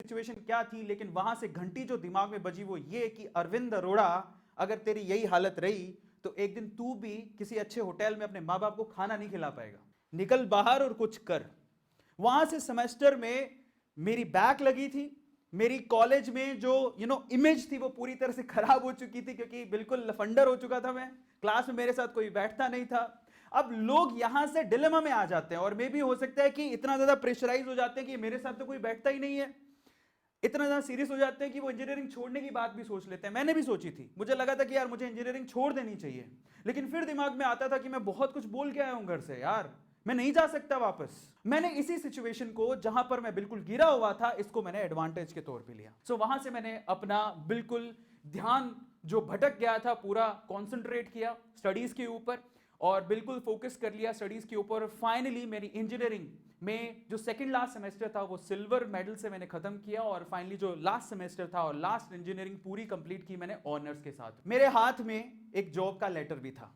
Situation क्या थी, लेकिन वहां से घंटी जो दिमाग में बजी वो ये कि अरविंद अरोड़ा, अगर तेरी यही हालत रही तो एक दिन तू भी किसी अच्छे होटल में अपने मां बाप को खाना नहीं खिला पाएगा। निकल बाहर और कुछ कर। वहां से सेमेस्टर में मेरी बैक लगी थी। मेरी कॉलेज में जो इमेज थी वो पूरी तरह से खराब हो चुकी थी, क्योंकि बिल्कुल लफंडर हो चुका था मैं। क्लास में मेरे साथ कोई बैठता नहीं था। अब लोग यहां से डिलेमा में आ जाते हैं, और मे भी हो सकता है कि इतना ज्यादा प्रेशराइज हो जाते हैं कि मेरे साथ तो कोई बैठता ही नहीं है। इतना ज्यादा सीरियस हो जाते हैं कि वो इंजीनियरिंग छोड़ने की बात भी सोच लेते हैं। मैंने भी सोची थी, मुझे लगा था कि यार मुझे इंजीनियरिंग छोड़ देनी चाहिए, लेकिन फिर दिमाग में आता था कि मैं बहुत कुछ बोल के आया हूं घर से, यार मैं नहीं जा सकता वापस। मैंने इसी सिचुएशन को, जहां पर मैं बिल्कुल गिरा हुआ था, इसको मैंने एडवांटेज के तौर पे लिया। सो वहां से मैंने अपना बिल्कुल ध्यान जो भटक गया था पूरा कॉन्सेंट्रेट किया स्टडीज के ऊपर, और बिल्कुल फोकस कर लिया स्टडीज के ऊपर। फाइनली मेरी इंजीनियरिंग में जो सेकंड लास्ट सेमेस्टर था वो सिल्वर मेडल से मैंने खत्म किया, और फाइनली जो लास्ट सेमेस्टर था और लास्ट इंजीनियरिंग पूरी कंप्लीट की मैंने ऑनर्स के साथ। मेरे हाथ में एक जॉब का लेटर भी था,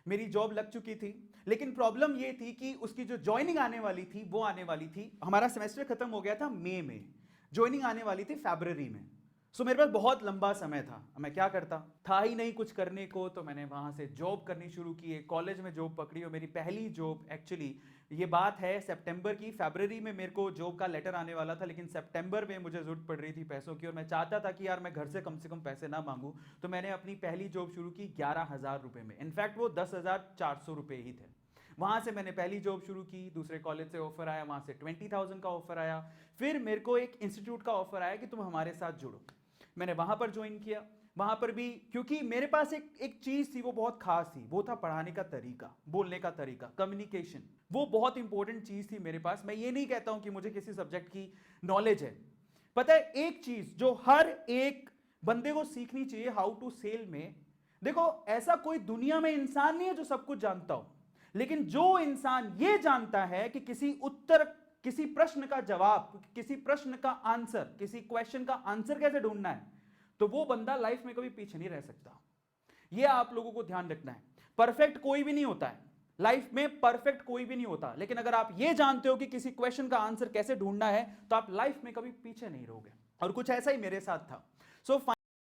मेरी जॉब लग चुकी थी, लेकिन प्रॉब्लम यह थी कि उसकी जो ज्वाइनिंग आने वाली थी वो आने वाली थी, हमारा सेमेस्टर खत्म हो गया था मई में, ज्वाइनिंग आने वाली थी फरवरी में। सो मेरे पास बहुत लंबा समय था। मैं क्या करता, था ही नहीं कुछ करने को, तो मैंने वहां से जॉब करनी शुरू की। कॉलेज में जॉब पकड़ी, और मेरी पहली जॉब एक्चुअली, ये बात है सितंबर की, फरवरी में मेरे को जॉब का लेटर आने वाला था, लेकिन सितंबर में मुझे जरूरत पड़ रही थी पैसों की, और मैं चाहता था कि यार मैं घर से कम पैसे ना मांगू। तो मैंने अपनी पहली जॉब शुरू की 11,000 रुपए में। इनफैक्ट वो 10,400 रुपए ही थे। वहां से मैंने पहली जॉब शुरू की। दूसरे कॉलेज से ऑफर आया, वहां से 20,000 का ऑफर आया। फिर मेरे को एक इंस्टीट्यूट का ऑफर आया कि तुम हमारे साथ जुड़ो। मैंने वहां पर ज्वाइन किया। वहां पर भी क्योंकि मेरे पास एक चीज थी वो बहुत खास थी, वो था पढ़ाने का तरीका, बोलने का तरीका, कम्युनिकेशन। वो बहुत इंपॉर्टेंट चीज थी मेरे पास। मैं ये नहीं कहता हूं कि मुझे किसी सब्जेक्ट की नॉलेज है। पता है एक चीज जो हर एक बंदे को सीखनी चाहिए हाउ टू सेल में, देखो ऐसा कोई दुनिया में इंसान नहीं है जो सब कुछ जानता हो, लेकिन जो इंसान ये जानता है कि किसी प्रश्न का जवाब, किसी प्रश्न का आंसर, किसी क्वेश्चन का आंसर कैसे ढूंढना है, तो वो बंदा लाइफ में कभी पीछे नहीं रह सकता। ये आप लोगों को ध्यान रखना है। परफेक्ट कोई भी नहीं होता है लाइफ में, परफेक्ट कोई भी नहीं होता, लेकिन अगर आप ये जानते हो कि किसी क्वेश्चन का आंसर कैसे ढूंढना है, तो आप लाइफ में कभी पीछे नहीं रहोगे। और कुछ ऐसा ही मेरे साथ था। सो